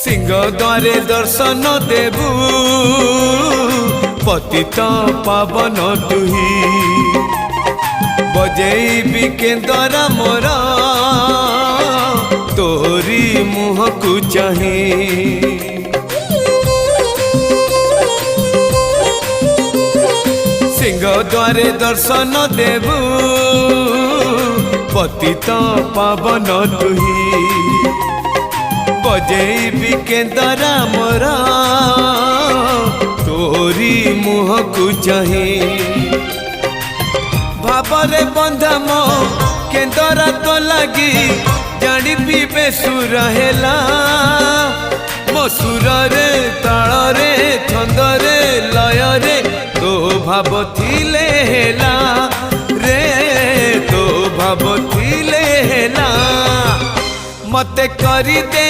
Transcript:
सिंह द्वारे दर्शन देबू पतित पावन तुही बजेबी केंदरा मोर तोरी मुह को चाहे सिंह द्वारे दर्शन देबू पतित पावन तुही बजेबी केंदरा मोर तोरी मुह को चाहे भावरे बंधा मो केंदरा तो लगी जानी पीबे सुर हेला मो सुर रे ताल रे छंद रे लय रे तो भाव थिले हेला रे तो भाव थिले हेला मते करी दे।